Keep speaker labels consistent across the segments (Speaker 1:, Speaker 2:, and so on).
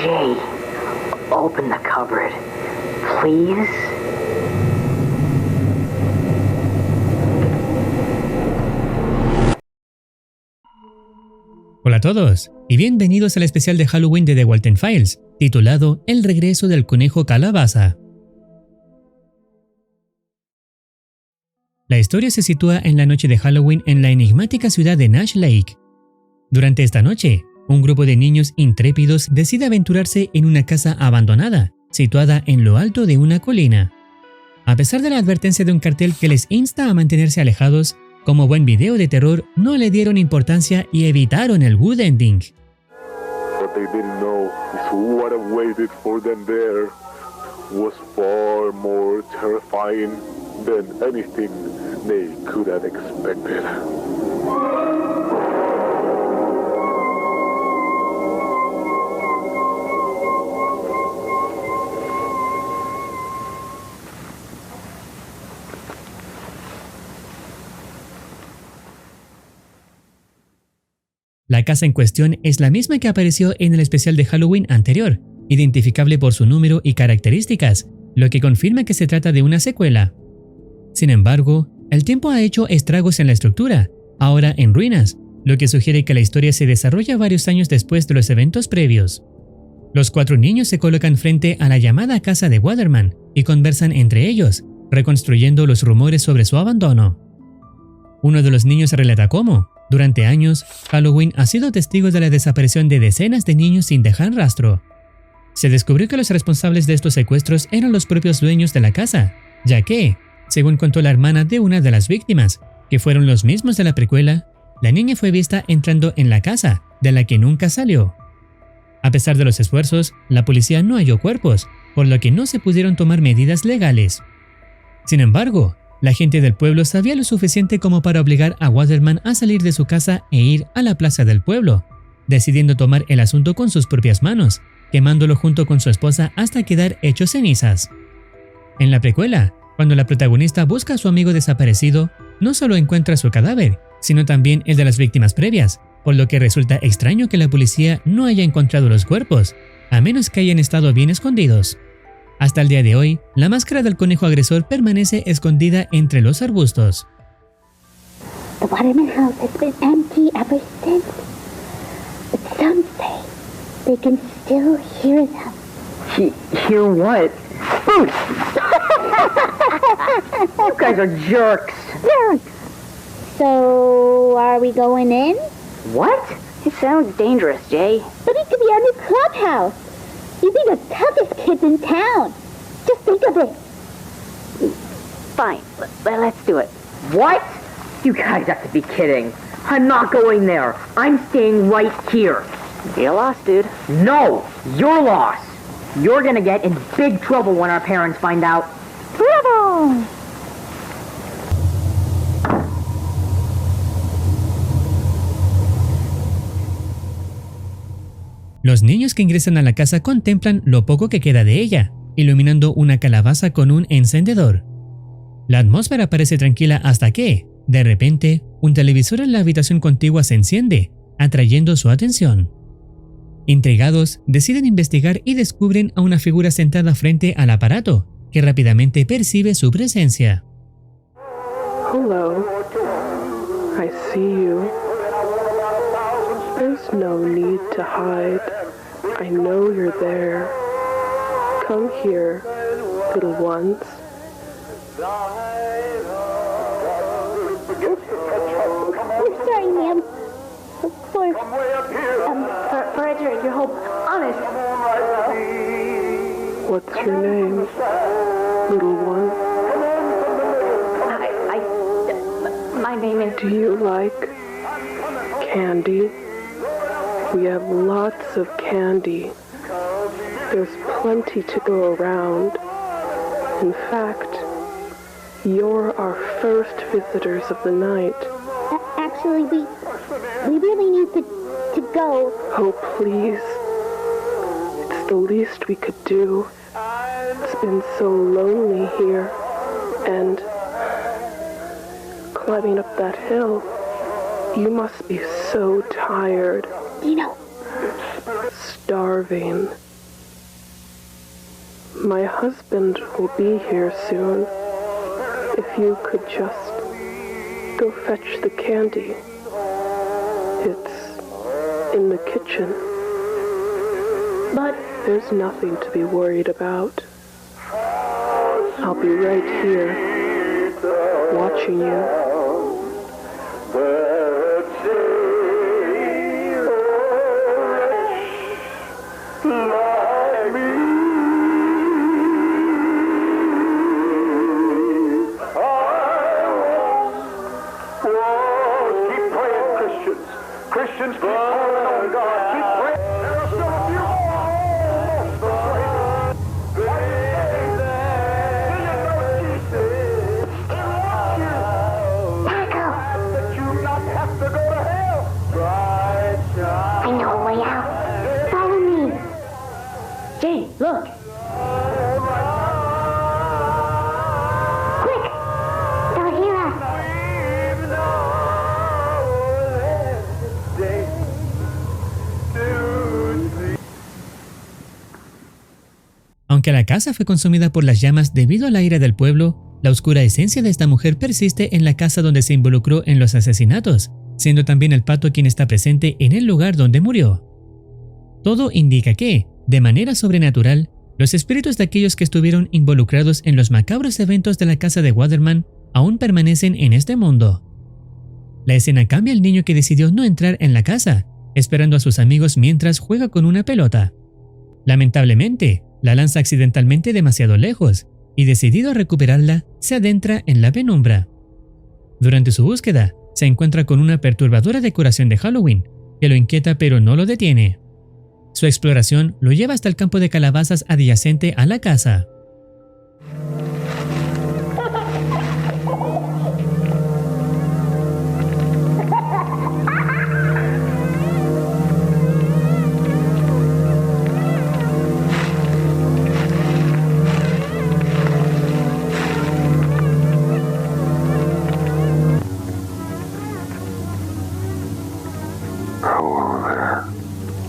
Speaker 1: Jay, open the cupboard, please.
Speaker 2: Hola a todos, y bienvenidos al especial de Halloween de The Walten Files, titulado El regreso del conejo calabaza. La historia se sitúa en la noche de Halloween en la enigmática ciudad de Nash Lake. Durante esta noche, un grupo de niños intrépidos decide aventurarse en una casa abandonada, situada en lo alto de una colina. A pesar de la advertencia de un cartel que les insta a mantenerse alejados, como buen video de terror, no le dieron importancia y evitaron el good ending.
Speaker 3: What they didn't know is what awaited for them there was far more terrifying than anything they could have expected.
Speaker 2: La casa en cuestión es la misma que apareció en el especial de Halloween anterior, identificable por su número y características, lo que confirma que se trata de una secuela. Sin embargo, el tiempo ha hecho estragos en la estructura, ahora en ruinas, lo que sugiere que la historia se desarrolla varios años después de los eventos previos. Los 4 niños se colocan frente a la llamada casa de Waterman y conversan entre ellos, reconstruyendo los rumores sobre su abandono. Uno de los niños relata cómo, durante años, Halloween ha sido testigo de la desaparición de decenas de niños sin dejar rastro. Se descubrió que los responsables de estos secuestros eran los propios dueños de la casa, ya que, según contó la hermana de una de las víctimas, que fueron los mismos de la precuela, la niña fue vista entrando en la casa, de la que nunca salió. A pesar de los esfuerzos, la policía no halló cuerpos, por lo que no se pudieron tomar medidas legales. Sin embargo, la gente del pueblo sabía lo suficiente como para obligar a Waterman a salir de su casa e ir a la plaza del pueblo, decidiendo tomar el asunto con sus propias manos, quemándolo junto con su esposa hasta quedar hecho cenizas. En la precuela, cuando la protagonista busca a su amigo desaparecido, no solo encuentra su cadáver, sino también el de las víctimas previas, por lo que resulta extraño que la policía no haya encontrado los cuerpos, a menos que hayan estado bien escondidos. Hasta el día de hoy, la máscara del conejo agresor permanece escondida entre los arbustos.
Speaker 4: The Waterman house has been empty ever since. But some say they can still hear them.
Speaker 1: Hear what? Spooks! You guys are jerks.
Speaker 4: Jerks! So, are we going in?
Speaker 1: What? It sounds dangerous, Jay.
Speaker 4: But it could be our new clubhouse. You'd be the toughest kids in town. Just think of it.
Speaker 1: Fine, let's do it. What? You guys have to be kidding. I'm not going there. I'm staying right here. You're lost, dude. No, you're lost. You're gonna get in big trouble when our parents find out.
Speaker 4: Trouble!
Speaker 2: Los niños que ingresan a la casa contemplan lo poco que queda de ella, iluminando una calabaza con un encendedor. La atmósfera parece tranquila hasta que, de repente, un televisor en la habitación contigua se enciende, atrayendo su atención. Intrigados, deciden investigar y descubren a una figura sentada frente al aparato, que rápidamente percibe su presencia.
Speaker 5: Hello. I see you. There's no need to hide. I know you're there. Come here, little ones.
Speaker 4: We're sorry, ma'am. For your hope. Honest.
Speaker 5: What's your name, little one?
Speaker 4: My name is...
Speaker 5: Do you like candy? We have lots of candy. There's plenty to go around. In fact, you're our first visitors of the night.
Speaker 4: Actually, we really need to go.
Speaker 5: Oh, please. It's the least we could do. It's been so lonely here. And climbing up that hill, you must be so tired.
Speaker 4: You know,
Speaker 5: Starving. My husband will be here soon. If you could just go fetch the candy. It's in the kitchen.
Speaker 1: But
Speaker 5: there's nothing to be worried about. I'll be right here, watching you.
Speaker 3: Christians, keep calling on God. Keep praying. There's still a few that you not have to go to hell.
Speaker 4: I know a way out. Follow me.
Speaker 1: Jane, look.
Speaker 4: Quick! They'll hear us.
Speaker 2: Aunque la casa fue consumida por las llamas debido a la ira del pueblo, la oscura esencia de esta mujer persiste en la casa donde se involucró en los asesinatos, siendo también el pato quien está presente en el lugar donde murió. Todo indica que, de manera sobrenatural, los espíritus de aquellos que estuvieron involucrados en los macabros eventos de la casa de Waterman aún permanecen en este mundo. La escena cambia al niño que decidió no entrar en la casa, esperando a sus amigos mientras juega con una pelota. Lamentablemente, la lanza accidentalmente demasiado lejos y, decidido a recuperarla, se adentra en la penumbra. Durante su búsqueda, se encuentra con una perturbadora decoración de Halloween que lo inquieta pero no lo detiene. Su exploración lo lleva hasta el campo de calabazas adyacente a la casa.
Speaker 3: Hello there,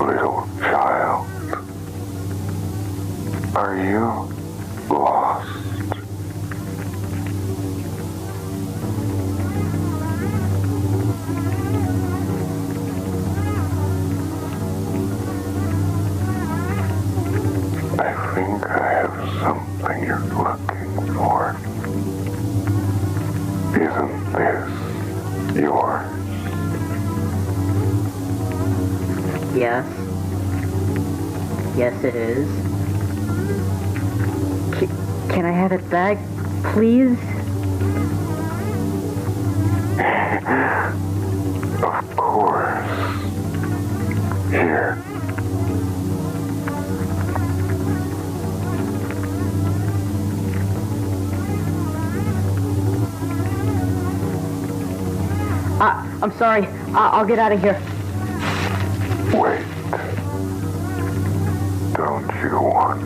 Speaker 3: little child. Are you lost? I think I have something you're looking for. Isn't this yours?
Speaker 1: Yes. Yes, it is. Can I have it back, please?
Speaker 3: Of course. Here.
Speaker 1: I'm sorry. I'll get out of here.
Speaker 3: Wait. Don't you want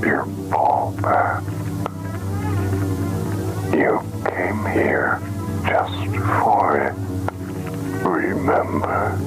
Speaker 3: your ball back? You came here just for it. Remember?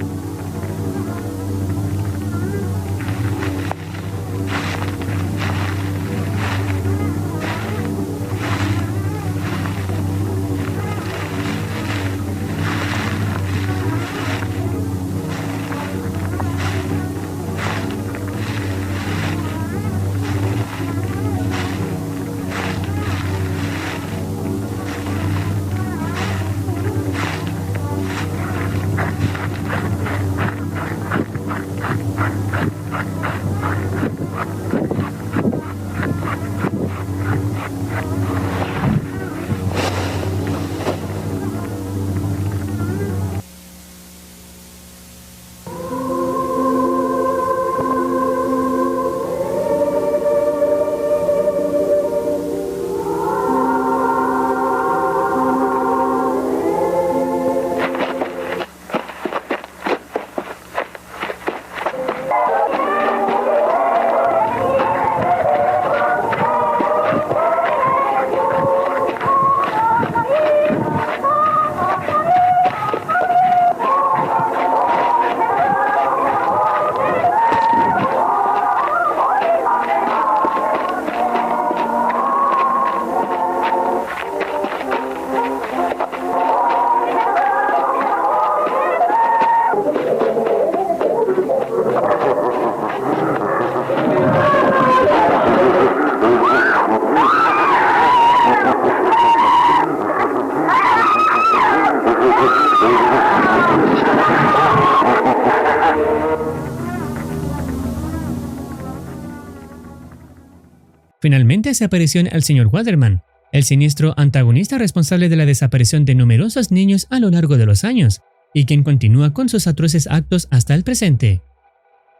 Speaker 2: Finalmente se apareció al señor Waterman, el siniestro antagonista responsable de la desaparición de numerosos niños a lo largo de los años, y quien continúa con sus atroces actos hasta el presente.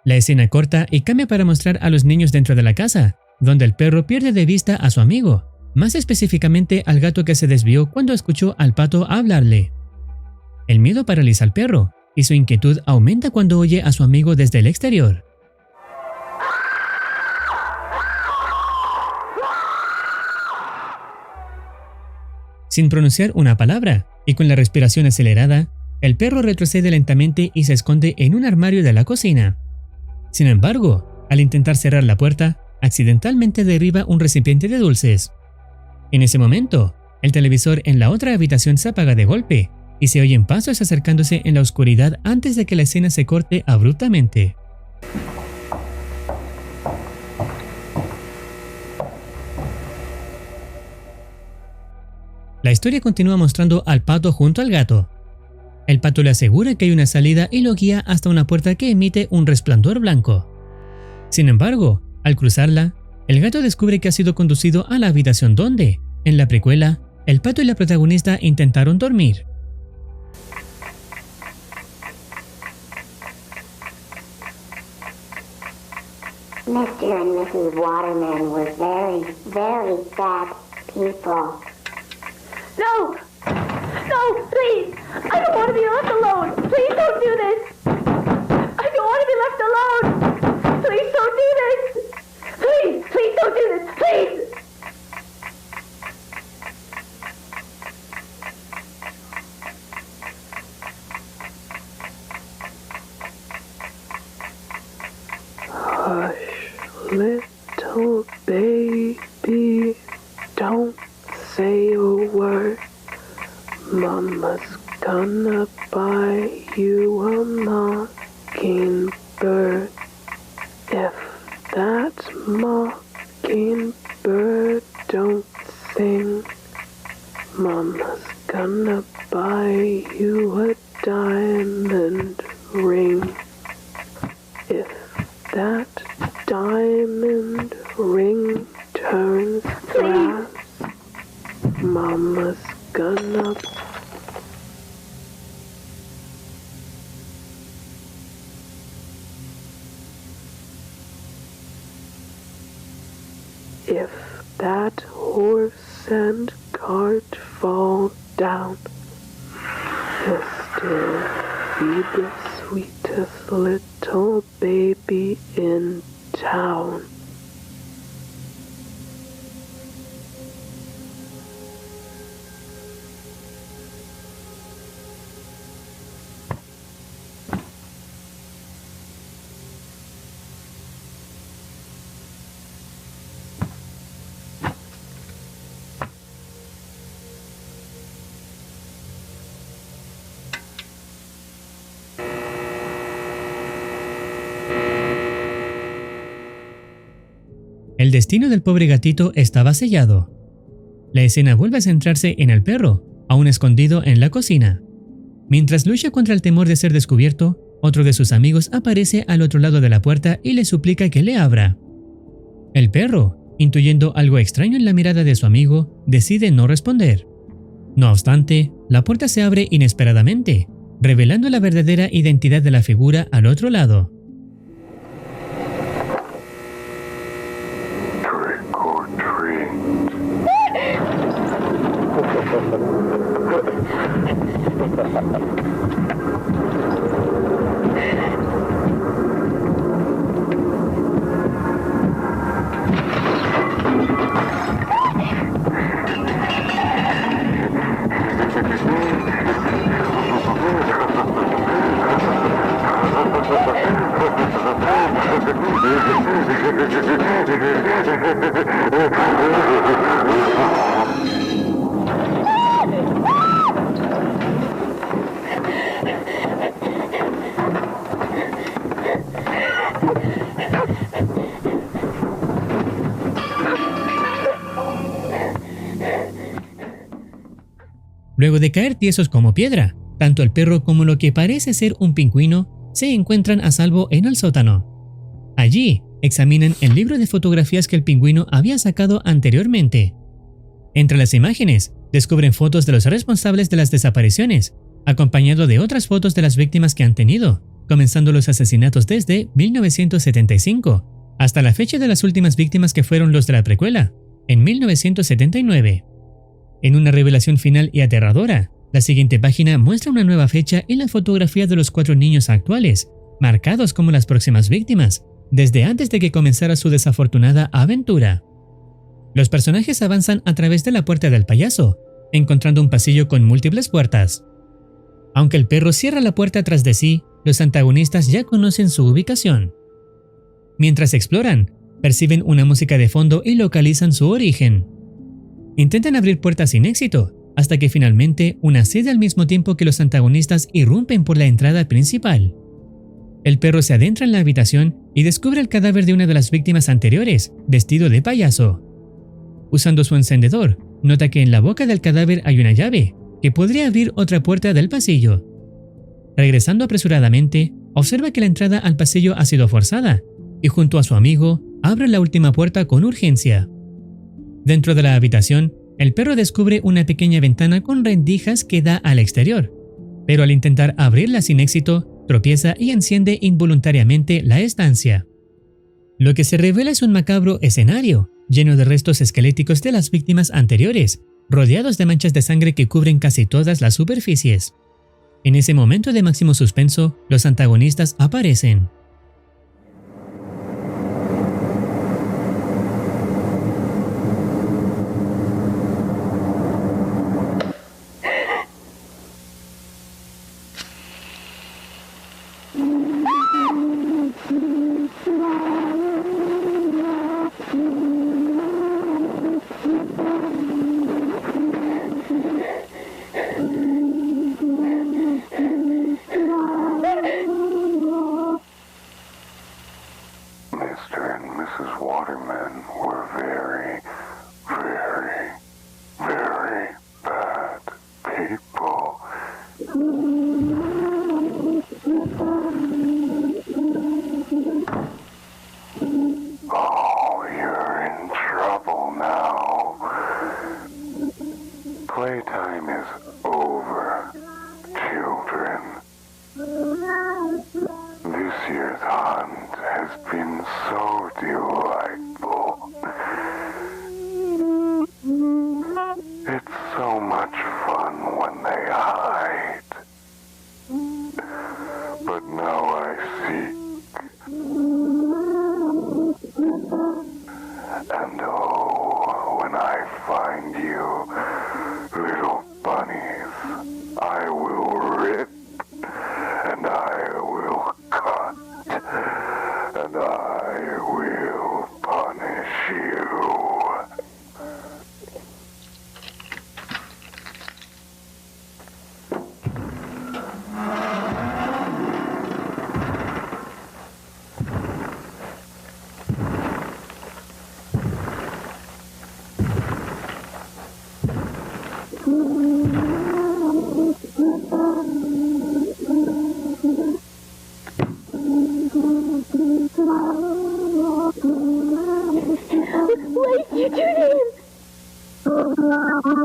Speaker 2: La escena corta y cambia para mostrar a los niños dentro de la casa, donde el perro pierde de vista a su amigo, más específicamente al gato que se desvió cuando escuchó al pato hablarle. El miedo paraliza al perro, y su inquietud aumenta cuando oye a su amigo desde el exterior. Sin pronunciar una palabra y con la respiración acelerada, el perro retrocede lentamente y se esconde en un armario de la cocina. Sin embargo, al intentar cerrar la puerta, accidentalmente derriba un recipiente de dulces. En ese momento, el televisor en la otra habitación se apaga de golpe y se oyen pasos acercándose en la oscuridad antes de que la escena se corte abruptamente. La historia continúa mostrando al pato junto al gato. El pato le asegura que hay una salida y lo guía hasta una puerta que emite un resplandor blanco. Sin embargo, al cruzarla, el gato descubre que ha sido conducido a la habitación donde, en la precuela, el pato y la protagonista intentaron dormir.
Speaker 4: Mr. and Mrs. Waterman were very, very bad people.
Speaker 6: No! No, please! I don't want to be left alone! Please don't do this! I don't want to be left alone! Please don't do this! Please! Please don't do this! Please!
Speaker 5: Hush, little baby, don't say a word. Mama's gonna buy you a mockingbird. If that mockingbird don't sing, Mama's gonna buy you a diamond ring. If that diamond ring turns glass, Mama's gonna... If that horse and cart fall down, you'll still be the sweetest little baby in town.
Speaker 2: El destino del pobre gatito estaba sellado. La escena vuelve a centrarse en el perro, aún escondido en la cocina. Mientras lucha contra el temor de ser descubierto, otro de sus amigos aparece al otro lado de la puerta y le suplica que le abra. El perro, intuyendo algo extraño en la mirada de su amigo, decide no responder. No obstante, la puerta se abre inesperadamente, revelando la verdadera identidad de la figura al otro lado. Luego de caer tiesos como piedra, tanto el perro como lo que parece ser un pingüino se encuentran a salvo en el sótano. Allí, examinan el libro de fotografías que el pingüino había sacado anteriormente. Entre las imágenes, descubren fotos de los responsables de las desapariciones, acompañado de otras fotos de las víctimas que han tenido, comenzando los asesinatos desde 1975 hasta la fecha de las últimas víctimas que fueron los de la precuela, en 1979. En una revelación final y aterradora, la siguiente página muestra una nueva fecha y la fotografía de los 4 niños actuales, marcados como las próximas víctimas, desde antes de que comenzara su desafortunada aventura. Los personajes avanzan a través de la puerta del payaso, encontrando un pasillo con múltiples puertas. Aunque el perro cierra la puerta tras de sí, los antagonistas ya conocen su ubicación. Mientras exploran, perciben una música de fondo y localizan su origen. Intentan abrir puertas sin éxito, hasta que finalmente una cede al mismo tiempo que los antagonistas irrumpen por la entrada principal. El perro se adentra en la habitación y descubre el cadáver de una de las víctimas anteriores, vestido de payaso. Usando su encendedor, nota que en la boca del cadáver hay una llave, que podría abrir otra puerta del pasillo. Regresando apresuradamente, observa que la entrada al pasillo ha sido forzada, y junto a su amigo, abre la última puerta con urgencia. Dentro de la habitación, el perro descubre una pequeña ventana con rendijas que da al exterior, pero al intentar abrirla sin éxito, tropieza y enciende involuntariamente la estancia. Lo que se revela es un macabro escenario, lleno de restos esqueléticos de las víctimas anteriores, rodeados de manchas de sangre que cubren casi todas las superficies. En ese momento de máximo suspenso, los antagonistas aparecen.
Speaker 3: Mr. and Mrs. Waterman were very, very, very bad people. Oh, you're in trouble now. Playtime is over, children. This year's hunt has been so delightful. It's so much fun when they hide. But now I seek. And oh, when I find you, little bunnies, I will rip. And I will cut, and I will punish you.
Speaker 6: What did you do to him?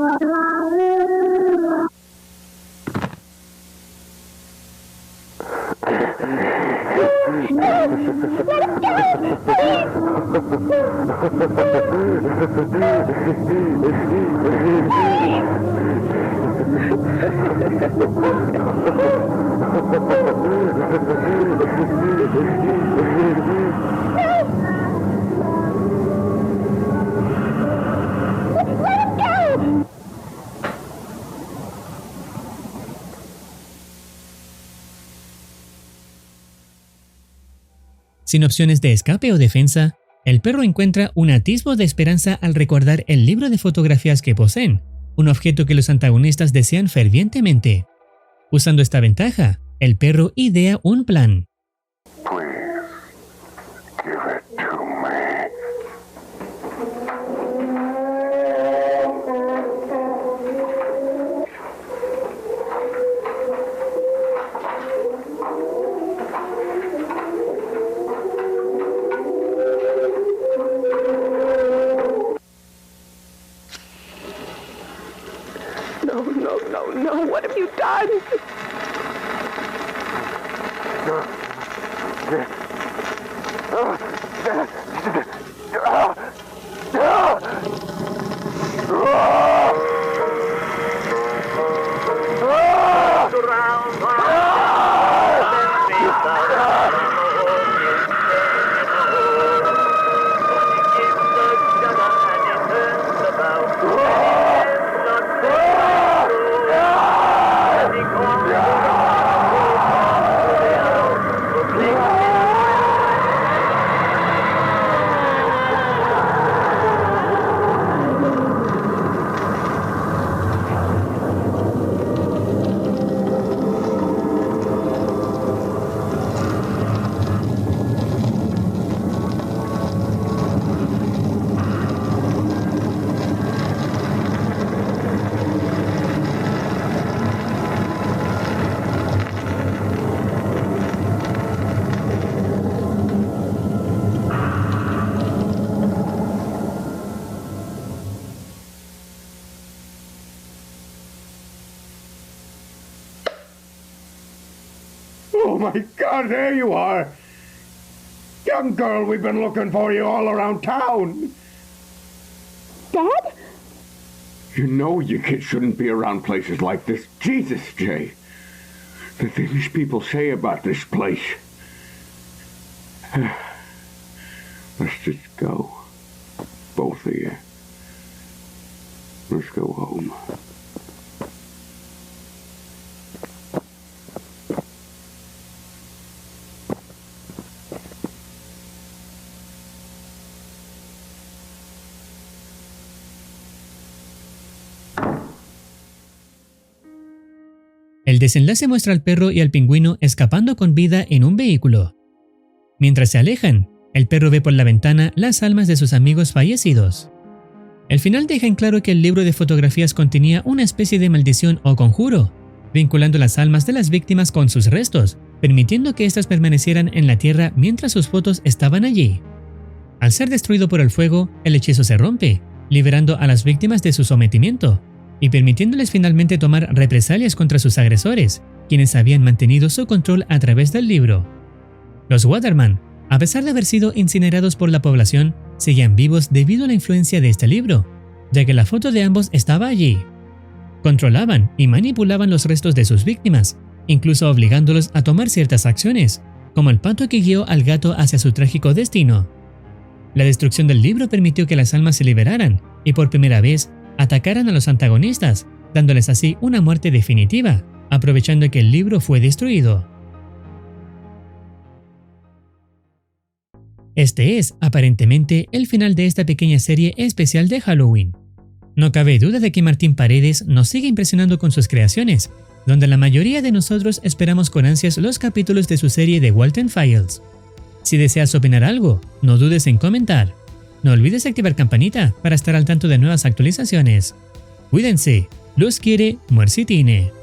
Speaker 2: Sin opciones de escape o defensa, el perro encuentra un atisbo de esperanza al recordar el libro de fotografías que poseen, un objeto que los antagonistas desean fervientemente. Usando esta ventaja, el perro idea un plan.
Speaker 3: Please, give it to me.
Speaker 5: no, what have you done?
Speaker 7: Oh my God, there you are! Young girl, we've been looking for you all around town!
Speaker 4: Dad?
Speaker 7: You know you kids shouldn't be around places like this. Jesus, Jay. The things people say about this place. Let's just go. Both of you. Let's go home.
Speaker 2: El desenlace muestra al perro y al pingüino escapando con vida en un vehículo. Mientras se alejan, el perro ve por la ventana las almas de sus amigos fallecidos. El final deja en claro que el libro de fotografías contenía una especie de maldición o conjuro, vinculando las almas de las víctimas con sus restos, permitiendo que éstas permanecieran en la tierra mientras sus fotos estaban allí. Al ser destruido por el fuego, el hechizo se rompe, liberando a las víctimas de su sometimiento, y permitiéndoles finalmente tomar represalias contra sus agresores, quienes habían mantenido su control a través del libro. Los Waterman, a pesar de haber sido incinerados por la población, seguían vivos debido a la influencia de este libro, ya que la foto de ambos estaba allí. Controlaban y manipulaban los restos de sus víctimas, incluso obligándolos a tomar ciertas acciones, como el pato que guió al gato hacia su trágico destino. La destrucción del libro permitió que las almas se liberaran y por primera vez atacaran a los antagonistas, dándoles así una muerte definitiva, aprovechando que el libro fue destruido. Este es, aparentemente, el final de esta pequeña serie especial de Halloween. No cabe duda de que Martín Paredes nos sigue impresionando con sus creaciones, donde la mayoría de nosotros esperamos con ansias los capítulos de su serie The Walton Files. Si deseas opinar algo, no dudes en comentar. No olvides activar campanita para estar al tanto de nuevas actualizaciones. Cuídense, los quiere Muercitine.